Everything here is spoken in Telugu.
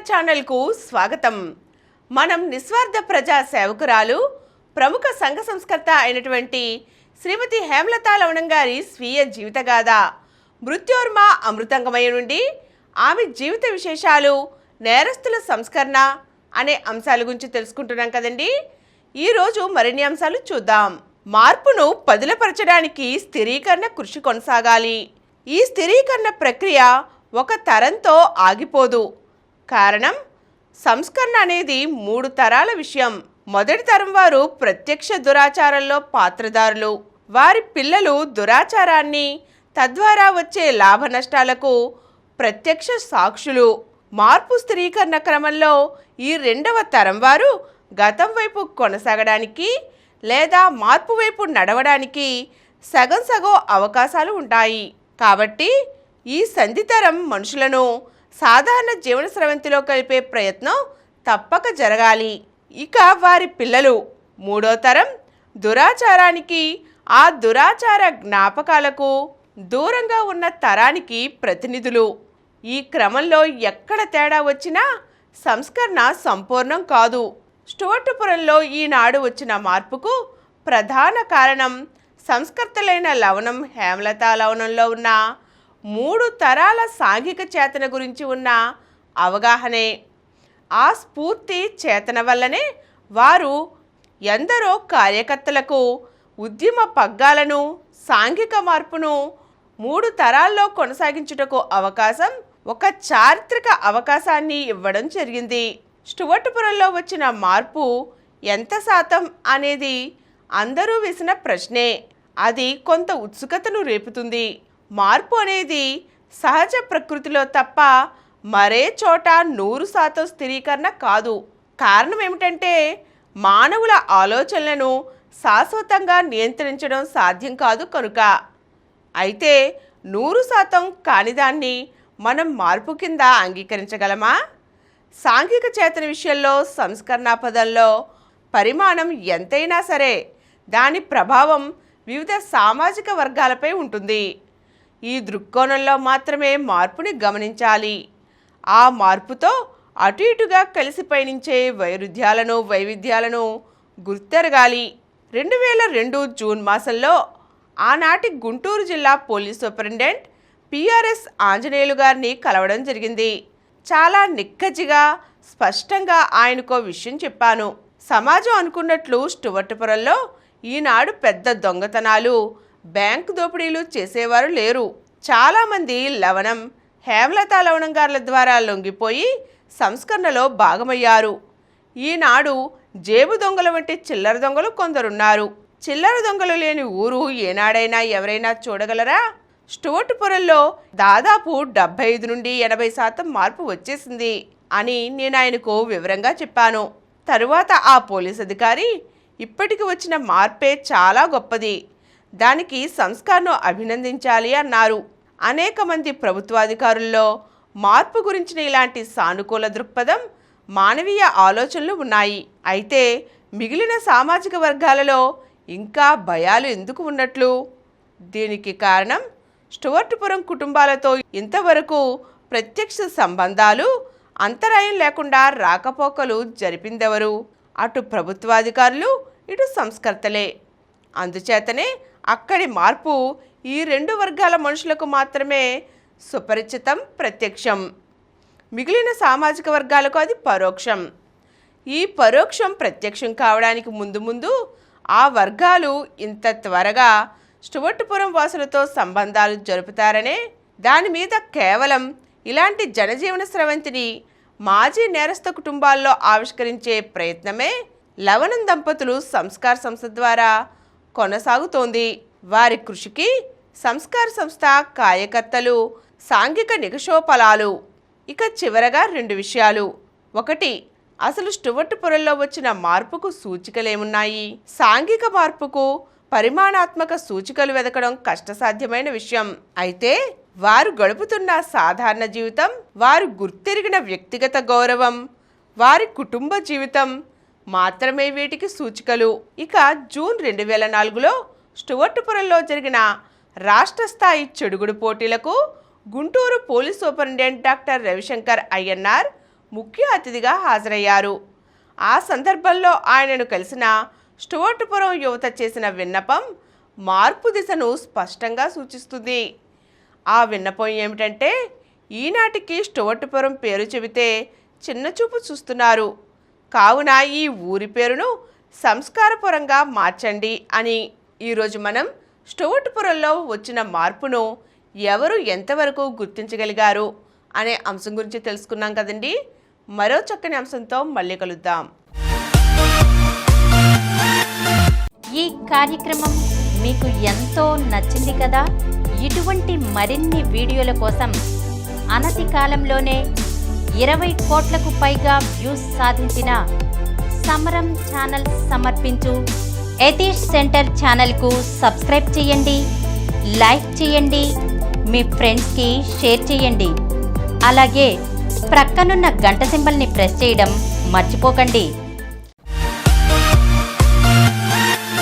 ఛానల్కు స్వాగతం. మనం నిస్వార్థ ప్రజా సేవకురాలు ప్రముఖ సంఘ సంస్కర్త అయినటువంటి శ్రీమతి హేమలతా లవణం గారి స్వీయ జీవితగాథ మృత్యోర్మ అమృతంగమయ నుండి ఆమె జీవిత విశేషాలు, నేరస్తుల సంస్కరణ అనే అంశాల గురించి తెలుసుకుంటున్నాం కదండి. ఈరోజు మరిన్ని అంశాలు చూద్దాం. మార్పును పదిలపరచడానికి స్థిరీకరణ కృషి కొనసాగాలి. ఈ స్థిరీకరణ ప్రక్రియ ఒక తరంతో ఆగిపోదు. కారణం, సంస్కరణ అనేది 3 తరాల విషయం. మొదటి తరం వారు ప్రత్యక్ష దురాచారంలో పాత్రదారులు. వారి పిల్లలు దురాచారాన్ని, తద్వారా వచ్చే లాభ నష్టాలకు ప్రత్యక్ష సాక్షులు. మార్పు స్థిరీకరణ క్రమంలో ఈ 2వ తరం వారు గతం వైపు కొనసాగడానికి లేదా మార్పు వైపు నడవడానికి సగం అవకాశాలు ఉంటాయి. కాబట్టి ఈ సంధితరం మనుషులను సాధారణ జీవన స్రవంతిలో కలిపే ప్రయత్నం తప్పక జరగాలి. ఇక వారి పిల్లలు 3వ తరం దురాచారానికి, ఆ దురాచార జ్ఞాపకాలకు దూరంగా ఉన్న తరానికి ప్రతినిధులు. ఈ క్రమంలో ఎక్కడ తేడా వచ్చినా సంస్కరణ సంపూర్ణం కాదు. స్టూవర్టుపురంలో ఈనాడు వచ్చిన మార్పుకు ప్రధాన కారణం సంస్కర్తలైన లవణం, హేమలతా లవణంలో ఉన్న 3 తరాల సాంఘిక చేతన గురించి ఉన్న అవగాహనే. ఆ స్ఫూర్తి చేతన వల్లనే వారు ఎందరో కార్యకర్తలకు ఉద్యమ పగ్గాలను, సాంఘిక మార్పును 3 తరాల్లో కొనసాగించుటకు అవకాశం, ఒక చారిత్రక అవకాశాన్ని ఇవ్వడం జరిగింది. స్టూవర్టుపురంలో వచ్చిన మార్పు ఎంత శాతం అనేది అందరూ వేసిన ప్రశ్నే. అది కొంత ఉత్సుకతను రేపుతుంది. మార్పు అనేది సహజ ప్రకృతిలో తప్ప మరే చోట 100% స్థిరీకరణ కాదు. కారణం ఏమిటంటే, మానవుల ఆలోచనలను శాశ్వతంగా నియంత్రించడం సాధ్యం కాదు కనుక. అయితే 100% కానిదాన్ని మనం మార్పు కింద అంగీకరించగలమా? సాంఘిక చేతన విషయంలో సంస్కరణ పదంలో పరిమాణం ఎంతైనా సరే దాని ప్రభావం వివిధ సామాజిక వర్గాలపై ఉంటుంది. ఈ దృక్కోణంలో మాత్రమే మార్పుని గమనించాలి. ఆ మార్పుతో అటు ఇటుగా కలిసి పయనించే వైవిధ్యాలను గుర్తెరగాలి. 2002 జూన్ మాసంలో ఆనాటి గుంటూరు జిల్లా పోలీస్ సూపరింటెండెంట్ పిఆర్ఎస్ ఆంజనేయులు గారిని కలవడం జరిగింది. చాలా నిక్కచ్చిగా, స్పష్టంగా ఆయనకో విషయం చెప్పాను. సమాజం అనుకున్నట్లు స్టూవర్టుపురంలో ఈనాడు పెద్ద దొంగతనాలు, బ్యాంకు దోపిడీలు చేసేవారు లేరు. చాలామంది లవణం, హేమలతా లవణం గారుల ద్వారా లొంగిపోయి సంస్కరణలో భాగమయ్యారు. ఈనాడు జేబు దొంగల వంటి చిల్లర దొంగలు కొందరున్నారు. చిల్లర దొంగలు లేని ఊరు ఏనాడైనా ఎవరైనా చూడగలరా? స్టూవర్టుపురంలో దాదాపు 75 నుండి 80% మార్పు వచ్చేసింది అని నేను ఆయనకు వివరంగా చెప్పాను. తరువాత ఆ పోలీస్ అధికారి, ఇప్పటికి వచ్చిన మార్పే చాలా గొప్పది, దానికి సంస్కరణను అభినందించాలి అన్నారు. అనేక మంది ప్రభుత్వాధికారుల్లో మార్పు గురించిన ఇలాంటి సానుకూల దృక్పథం, మానవీయ ఆలోచనలు ఉన్నాయి. అయితే మిగిలిన సామాజిక వర్గాలలో ఇంకా భయాలు ఎందుకు ఉన్నట్లు? దీనికి కారణం, స్టూవర్టుపురం కుటుంబాలతో ఇంతవరకు ప్రత్యక్ష సంబంధాలు, అంతరాయం లేకుండా రాకపోకలు జరిపిందెవరు? అటు ప్రభుత్వాధికారులు, ఇటు సంస్కర్తలే. అందుచేతనే అక్కడి మార్పు ఈ 2 వర్గాల మనుషులకు మాత్రమే సుపరిచితం, ప్రత్యక్షం. మిగిలిన సామాజిక వర్గాలకు అది పరోక్షం. ఈ పరోక్షం ప్రత్యక్షం కావడానికి ముందు ఆ వర్గాలు ఇంత త్వరగా స్టూవర్టుపురం వాసులతో సంబంధాలు జరుపుతారనే దాని మీద కేవలం ఇలాంటి జనజీవన స్రవంతిని మాజీ నేరస్థ కుటుంబాల్లో ఆవిష్కరించే ప్రయత్నమే లవణం దంపతులు సంస్కార సంస్థ ద్వారా కొనసాగుతోంది. వారి కృషికి సంస్కార సంస్థ కార్యకర్తలు సాంఘిక నిగషోపలాలు. ఇక చివరగా 2 విషయాలు. 1, అసలు స్టూవర్టుపురంలో వచ్చిన మార్పుకు సూచికలేమున్నాయి? సాంఘిక మార్పుకు పరిమాణాత్మక సూచికలు వెదకడం కష్టసాధ్యమైన విషయం. అయితే వారు గడుపుతున్న సాధారణ జీవితం, వారు గుర్తెరిగిన వ్యక్తిగత గౌరవం, వారి కుటుంబ జీవితం మాత్రమే వీటికి సూచికలు. ఇక జూన్ 2004లో స్టూవర్టుపురంలో జరిగిన రాష్ట్ర స్థాయి చెడుగుడు పోటీలకు Guntur police superintendent doctor Ravishankar Ayyannar ముఖ్య అతిథిగా హాజరయ్యారు. ఆ సందర్భంలో ఆయనను కలిసిన స్టువర్టుపురం యువత చేసిన విన్నపం మార్పు దిశను స్పష్టంగా సూచిస్తుంది. ఆ విన్నపం ఏమిటంటే, ఈనాటికి స్టువర్టుపురం పేరు చెబితే చిన్నచూపు చూస్తున్నారు, కావున ఈ ఊరి పేరును సంస్కారపురంగా మార్చండి అని. ఈరోజు మనం స్టువర్టుపురంలో వచ్చిన మార్పును ఎవరు ఎంతవరకు గుర్తించగలిగారు అనే అంశం గురించి తెలుసుకున్నాం కదండి. మరో చక్కని అంశంతో మళ్ళీ కలుద్దాం. ఈ కార్యక్రమం మీకు ఎంతో నచ్చింది కదా. ఇటువంటి మరిన్ని వీడియోల కోసం అనతి కాలంలోనే 20 కోట్లకు పైగా వ్యూస్ సాధించిన సమరం ఛానల్ సమర్పించు యతీష్ సెంటర్ ఛానల్కు సబ్స్క్రైబ్ చేయండి, లైక్ చేయండి, మీ ఫ్రెండ్స్కి షేర్ చేయండి. అలాగే ప్రక్కనున్న గంట సింబల్ని ప్రెస్ చేయడం మర్చిపోకండి.